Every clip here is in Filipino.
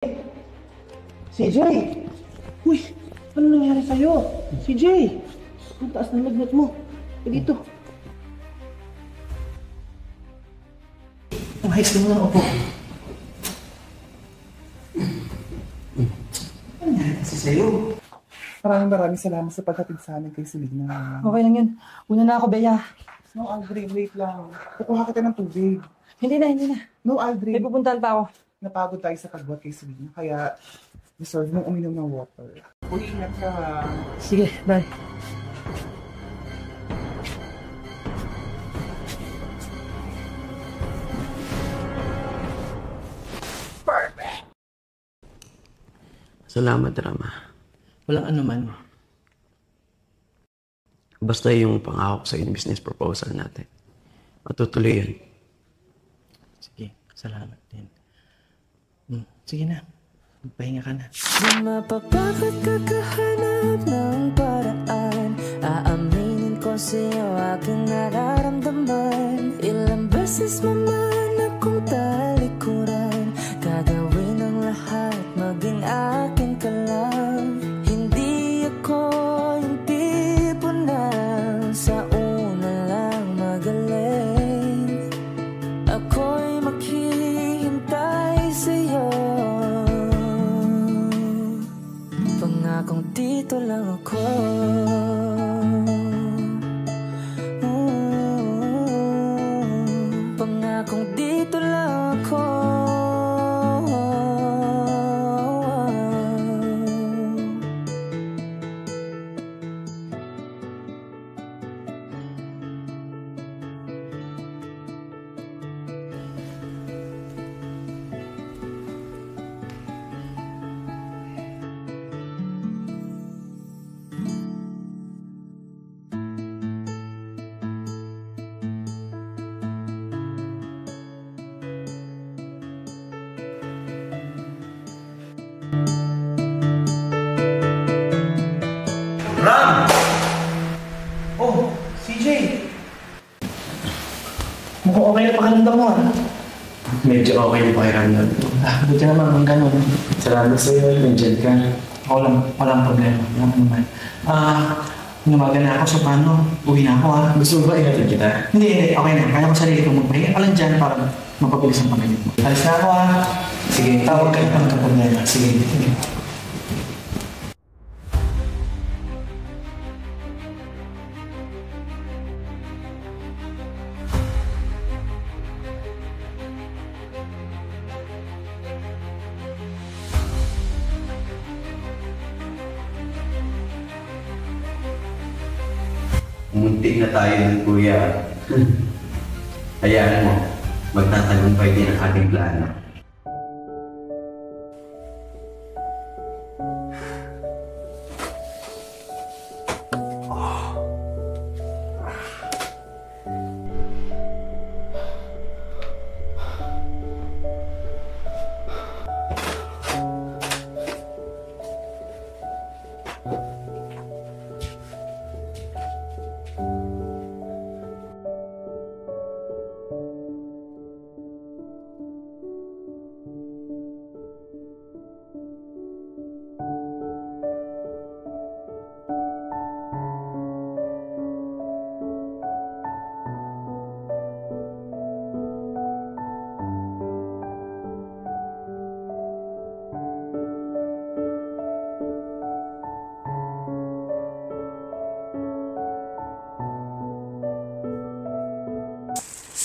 CJ! Uy! Ano nangyari sa'yo? CJ! Ang taas ng lagnat mo. Dito. Mahayos ka muna, opo. Ano nangyari kasi sa'yo? Maraming salamat sa paghatid sa amin kay Selena. Okay lang yun. Una na ako, Bea. No, Aldrin, wait lang. Kukuha kita ng tubig. Hindi na. No, Aldrin. May pupuntahan pa ako. Napagod tayo sa pagbuhat kay Selena, kaya deserve mong uminom ng water. Uy, ingat ka ha. Sige, bye. Salamat, Rama. Walang anuman. Basta yung pangako sa business proposal natin. Matutuloy yun. Sige, salamat din. Sige na. Magpahinga ka na. Di mapapagod kakahanap ng paraan. Aaminin ko sa'yo aking nararamdaman. Ilang beses mo man akong talikuran. Gagawin ang lahat, maging akin ka lang. Hindi ako yung tipo na sa una lang magaling. Ako'y maghihintay sa'yo. Pangakong dito lang ako. Pangakong dito lang ako. Ram! Oh, CJ! Mukhang okay na pakiramdam mo, ah. Medyo okay yung pakiramdam ko. Buti naman ang ganun. Salamat sa'yo, nandiyan ka. Walang problema. Walang naman. Numaga na ako, so paano? Uwi na ako, ah. Gusto mo ba ingatid kita? Hindi. Okay na. Kaya ko sarili kong magpahinga ka lang dyan para mapabilis ang pamilya mo. Alis na ako, ah. Sige, Tawag ka na ng problema. Sige. Muntik na tayo ng kuya. Hayaan mo, magtatagumpay din ang ating plano.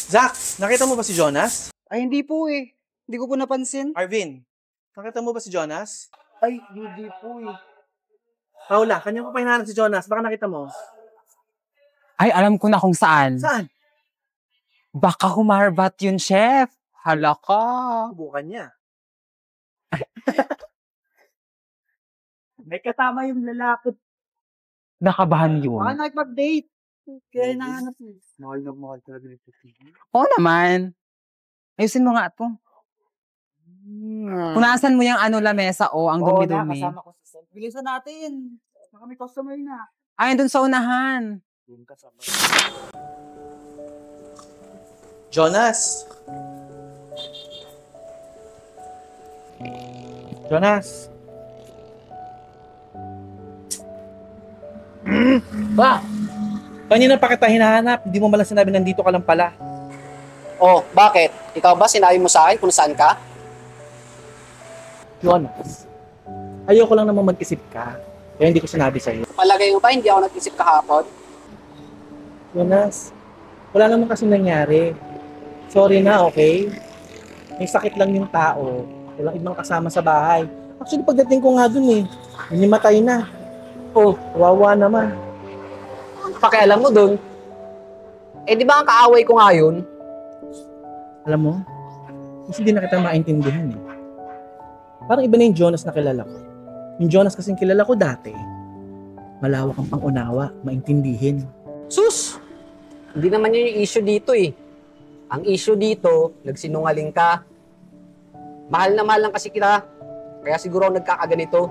Zach, nakita mo ba si Jonas? Ay, hindi po eh. Hindi ko po napansin. Arvin, nakita mo ba si Jonas? Ay, hindi po eh. Paula, kanya ko pa hinahanap si Jonas. Baka nakita mo. Ay, alam ko na kung saan. Saan? Baka humarbat yun, chef. Hala ka. Subukan niya. May kasama yung lalaki. Nakabahan yun. Baka nakipag-date. Kaya hinahanap niya. Mahal na mahal talaga nito. Oo naman. Ayusin mo nga ito. Punasan mo yung lamesa ang Oo na, dumi-dumi. kasama ko sa cell. Bilisan natin. Baka may customer na. Ay, dun sa unahan. Yung kasama. Jonas! Jonas! Ba? Kanina pa kita hinahanap. Hindi mo malang sinabi nandito ka lang pala. Oh, bakit? Ikaw ba sinabi mo sa akin kung saan ka? Jonas, ayoko lang naman mag-isip ka. Kaya hindi ko sinabi sa'yo. Palagay mo ba hindi ako nag-isip kahapon? Jonas, wala naman kasi nangyari. Sorry na, okay? May sakit lang yung tao. Walang ibang kasama sa bahay. Actually, pagdating ko nga dun hinimatay na. Oh, wawa naman. Pakialam mo dun. Eh di ba ang kaaway ko nga yun? Alam mo, mas hindi na kita maintindihan eh. Parang iba na yung Jonas na kilala ko. Yung Jonas kasing kilala ko dati, malawak ang pangunawa, maintindihin. Sus! Hindi naman yun yung issue dito eh. Ang issue dito, nagsinungaling ka. Mahal na mahal lang kasi kita. Kaya siguro ako nagkakaganito.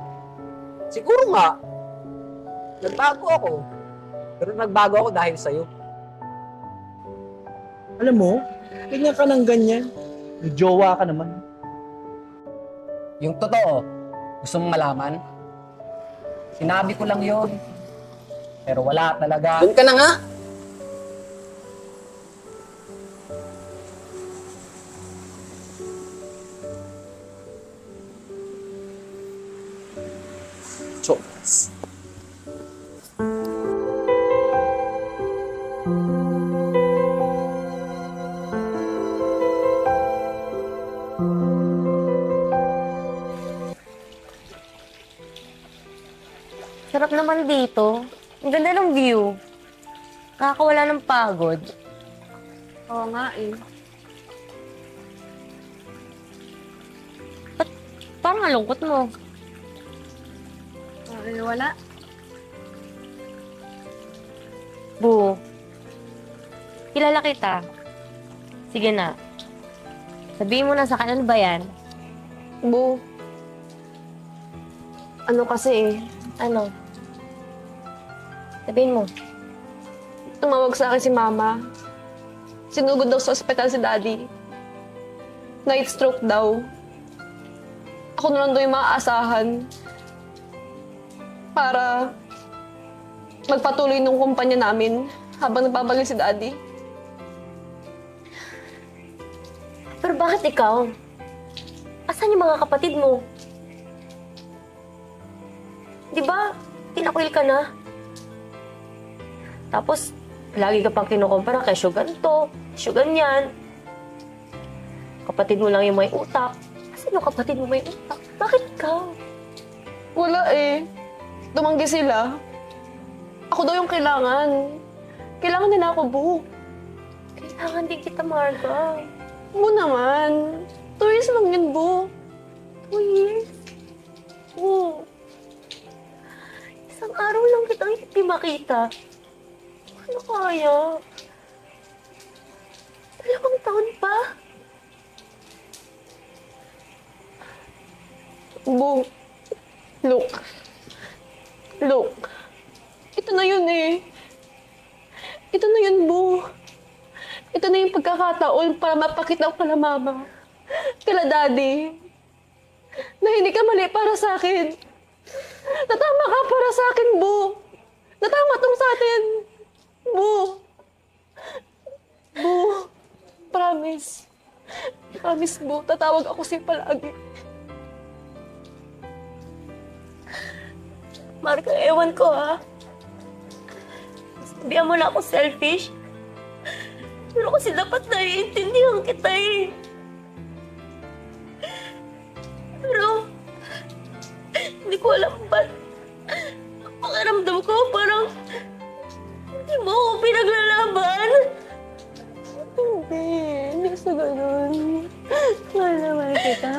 Siguro nga, nagbago ako. Pero nagbago ako dahil sa'yo. Alam mo, ganyan ka ng ganyan. May jowa ka naman. Yung totoo, gusto mong malaman? Sinabi ko lang yun. Pero wala talaga. Doon ka na nga! Jonas. Sarap naman dito. Ang ganda ng view. Kakawala ng pagod. Oo nga eh. Ba't parang ang lungkot mo? Wala. Bu, kilala kita. Sige na. Sabihin mo na sa kanan ba yan? Bu, ano kasi eh, Ano? Sabihin mo. tumawag sa akin si Mama. Sinugod daw sa ospital si Daddy. Night stroke daw. Ako na lang daw yung maaasahan para magpatuloy ng kumpanya namin habang nagbabagal si Daddy. Pero bakit ikaw? Asan yung mga kapatid mo? Di ba, tinakwil ka na? Tapos, lagi ka pang kinukumpara kay ganito, ganyan. Kapatid mo lang yung may utak. Asan yung kapatid mo may utak? Bakit ikaw? Wala eh. Tumanggi sila. Ako daw yung kailangan. Kailangan nila ako, Bu. Kailangan din kita, Marga. Bu naman. 2 years lang yun, Bu. 2 years? Bu. Isang araw lang kitang hindi makita. Ano kaya? 2 taon pa? Bu. Look. Look. Ito na yun eh. Ito na yun, Bu. Ito na yung pagkakataon para mapakita ko kala Mama, kala Daddy, na hindi ka mali para sa akin. Natama ka para sa akin, Bu. Natama tong sa atin. Bu. Bu. Promise. Promise, Bu. Tatawag ako sa'yo palagi. Marga, ewan ko ha. Sabihan mo na ako selfish. Pero kasi dapat naiintindihan kita eh. Pero, hindi ko alam ba't ang pakiramdam ko parang hindi mo ako pinaglalaban. Hindi sa ganun. Mahal naman kita.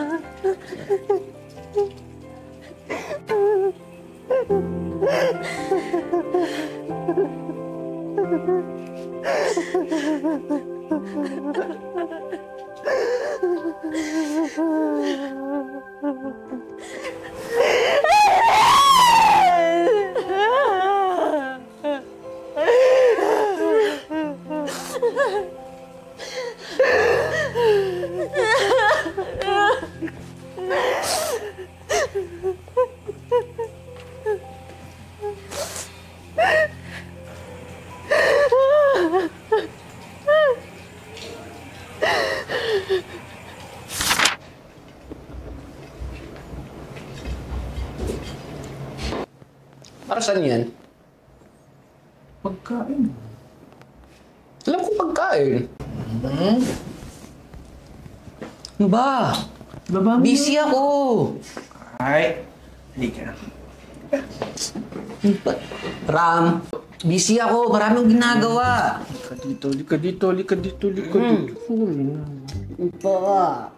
Para saan yan? Pagkain. Alam ko pagkain. Ano ba? Baba mo. Busy ako. Ay, hindi ka. Ram, busy ako. Maraming ginagawa. Lika dito. Pa.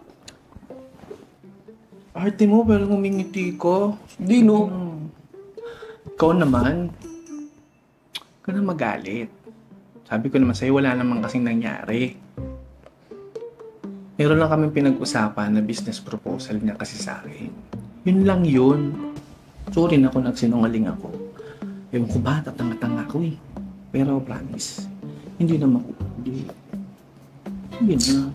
Arte mo, pero ngumingiti ko. Di, no? Ikaw naman. Huwag ka na magalit. Sabi ko naman sa'yo, wala naman kasing nangyari. Meron lang kaming pinag-usapan na business proposal niya kasi sa akin. Yun lang yun. Sorry na kung nagsinungaling ako. Ewan ko ba, tatanga-tanga ako eh. Pero promise, hindi naman ako. Hindi na.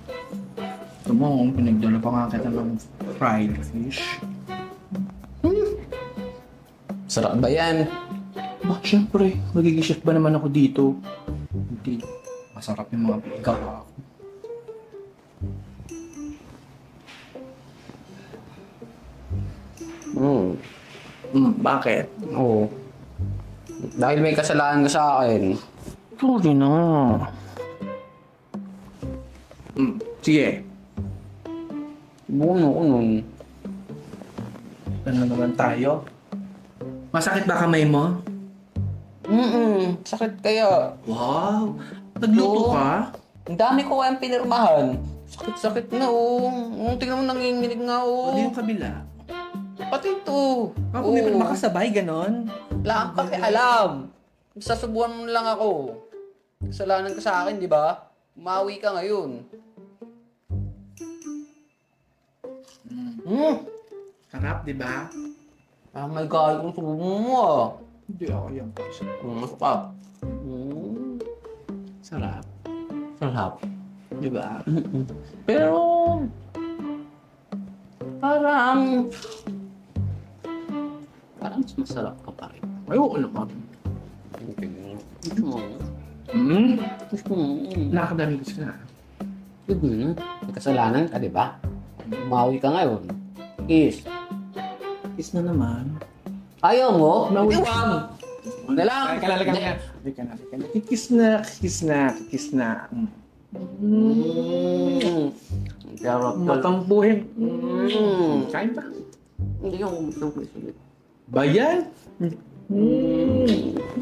Ito mo, kung pinagdala pa nga kita ng fried fish. Sarap ba yan? Ba, syempre, magiging chef ba naman ako dito? Hindi. Masarap yung mga pagkawa ko. Bakit? Oo. Dahil may kasalanan ka sa akin. Sorry na. Sige. Bukan ako nun. Ano naman tayo? Masakit ba kamay mo? Sakit kaya. Wow! Nagluto ka? Ang dami ko kayang pinirmahan. Sakit-sakit na, oh. Tingnan mo, nanginginig nga, oh. Ano yung kabila? Pati ito. Ako may makasabay, ganon? Wala kang pakialam. Sasubuhan mo lang ako. Kasalanan ka sa akin, di ba? Umawi ka ngayon. Sarap, di ba? Ah, my God, kung subo mo, ah. Hindi ako yan. Masarap. Sarap. Sarap. Di ba? Pero, parang mas masarap ka pa rin. Ayoko naman. Gusto mo? Gusto mo? Nakakadami gusto na. May kasalanan ka, di ba? Umawi ka ngayon. Kiss. Kiss na naman. Ayaw mo? Umawi. Iwag! Na lang! Halika na. Kiss na. Matampuhin. Kain pa. Hindi ako gusto ko ulit. Bayan?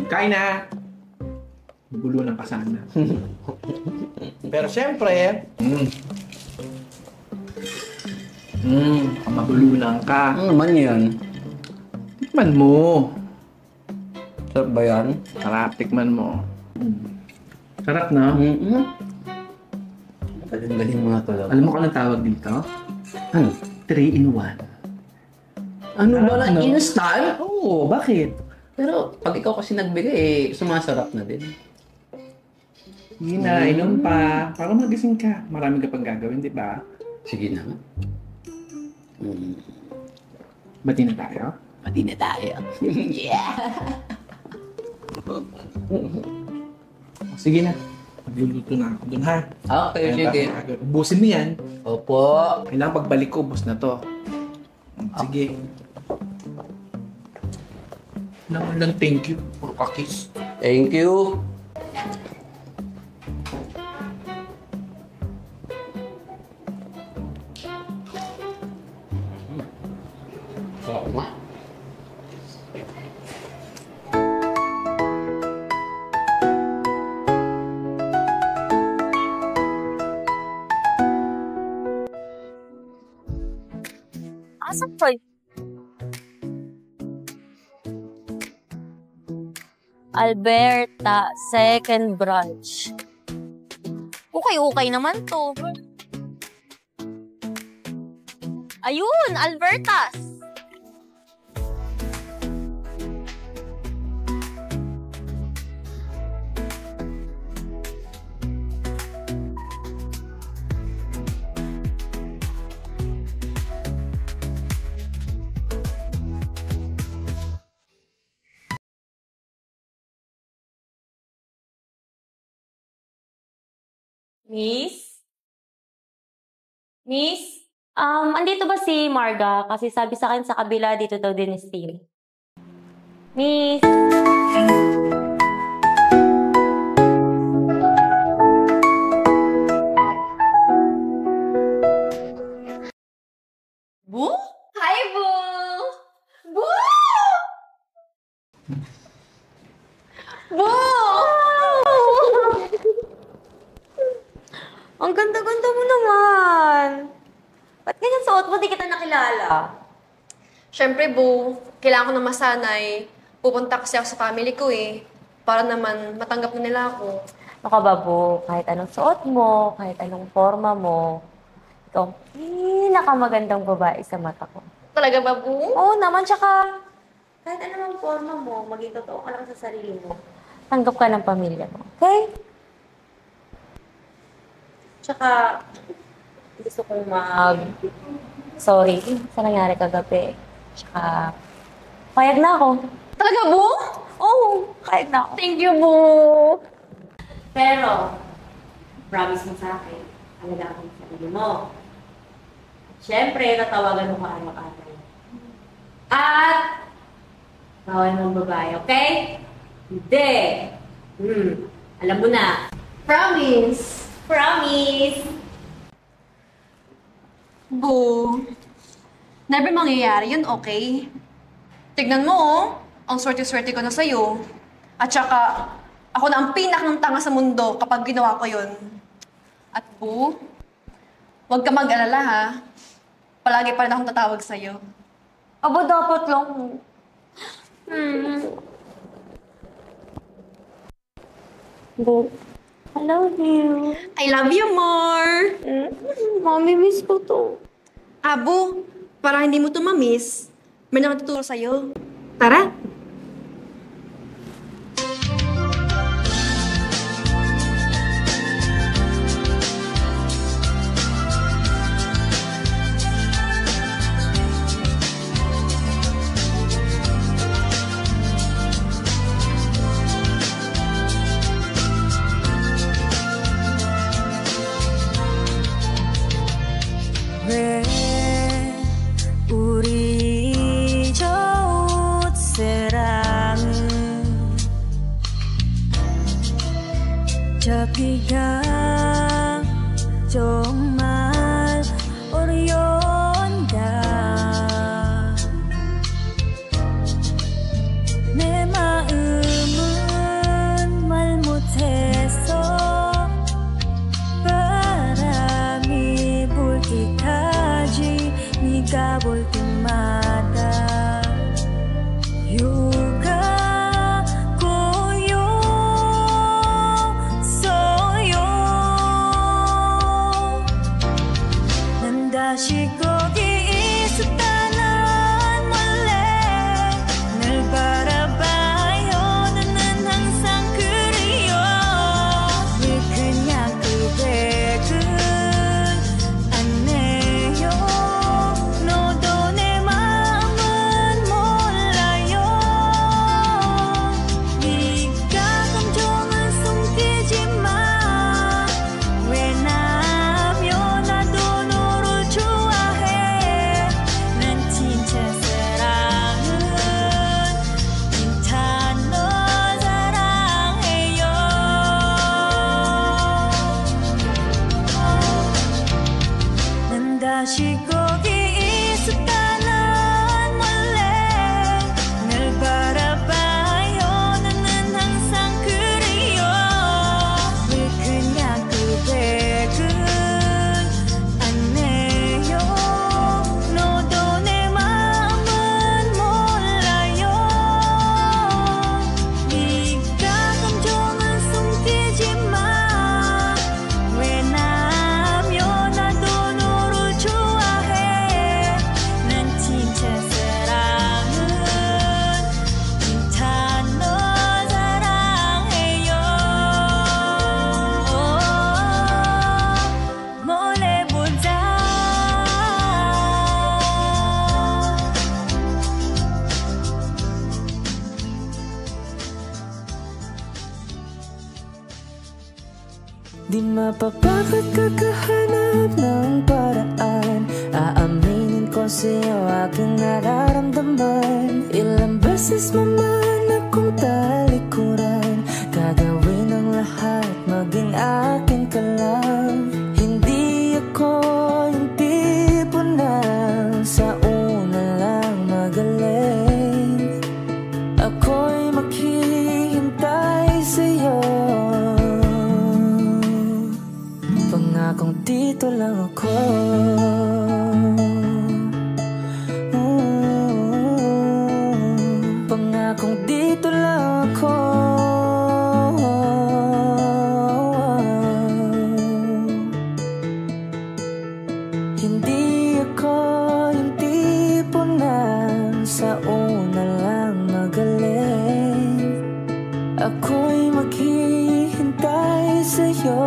Kain na. Gulo ng kasana. Pero syempre, mabulunan ka. Ano naman yan? Tikman mo. Sarap ba yan? Sarap, tikman mo. Sarap na. Galing-galing mo na talaga. Alam mo kung anong tawag dito? Ano? 3 in 1. Ano ba na? Instant? Oo, bakit? Pero pag ikaw kasi nagbigay, sumasarap na din. Sige na, inom pa. Para magising ka. Marami ka pang gagawin, di ba? Sige na. Bati na tayo? Pati na tayo. Yeah! Sige na. Magluluto na ako dun, ha? Okay, sige. Ubusin mo yan. Opo. Kailangan pagbalik ko, ubos na to. Sige. Naman lang, thank you. Puro kakis. Thank you. Sarap na. Asan pa? Alberta, second branch. Okay naman to. Ayun, Albertas! Miss? Miss? Andito ba si Marga? Kasi sabi sa akin sa kabila dito daw din ni Steve. Miss! Bu? Hi, Bu! Bu! Bu! Ang ganda-ganda mo naman. Ba't ganyan suot mo? Di kita nakilala. Siyempre, Bu, kailangan ko na masanay. Pupunta kasi ako sa family ko eh. Para naman matanggap na nila ako. Ano ka ba, Bu? Kahit anong suot mo, kahit anong forma mo, ikaw ang pinakamagandang babae sa mata ko. Talaga ba, Bu? Oo naman, tsaka kahit anong forma mo, maging totoo ka lang sa sarili mo. Tanggap ka ng pamilya mo. Okay? Tsaka, gusto kong sorry sa nangyari kagabi. Tsaka, payag na ako. Talaga, Bu? Oo, payag na ako. Thank you, Bu! Pero, promise mo sa akin, alagaan ko sa sarili mo. Siyempre, tatawagan mo ko araw-araw. At, bawal mong babae, okay? Hindi! Alam mo na. Promise! Promise! Bu, never mangyayari yun, okay? Tignan mo, oh. Ang swerte-swerte ko na sa'yo. At saka, ako na ang pinakang tanga sa mundo kapag ginawa ko yun. At Bu, huwag ka mag-alala ha. Palagi pa rin akong tatawag sa'yo. Aba, dapat lang. Bu, I love you. I love you more! Mommy, miss ko to. Bu, para hindi mo to ma-miss, may nakatuturo sa'yo. Tara! 왜 우리 저 사랑은 잡기가 정말 어려운가 내 마음은 말 못해서 바람이 불기까지 네가 볼 때마다 휴가 고요서요 난 다시 거기 있었다는 몰래 늘 바라봐요 나는 항상 그리워 왜 그냥 그백은 안 내요 너도 내 마음은 몰라요 네가 감정을 숨기지 마왜 나면 나도 너를 좋아해 난 진짜 사랑은 진짜 너 사랑해요 난 다시 거기 있었다는 몰래 늘 바라봐요 나는 항상 그리워 왜 그냥 그백은 안 내요 너도 내 마음은 몰라요 네가 감정을 숨기지 마왜 나면 나도 너를 좋아해 난 진짜 사랑은 진짜 너 사랑해요 몰래 보자 Di mapapagod kakahanap ng paraan Aaminin ko sa'yo aking nararamdaman Ilang beses mamahal kong talikuran, gagawin ang lahat, maging akin ka lang. Hindi ako yung tipo na sa una lang magaling. Ako'y maghihintay sa'yo, pangakong dito lang ako. Pangakong dito lang ako. Hindi ako yung tipo na sa una lang magaling. Ako'y maghihintay sa'yo,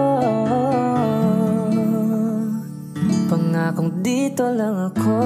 pangakong dito lang ako.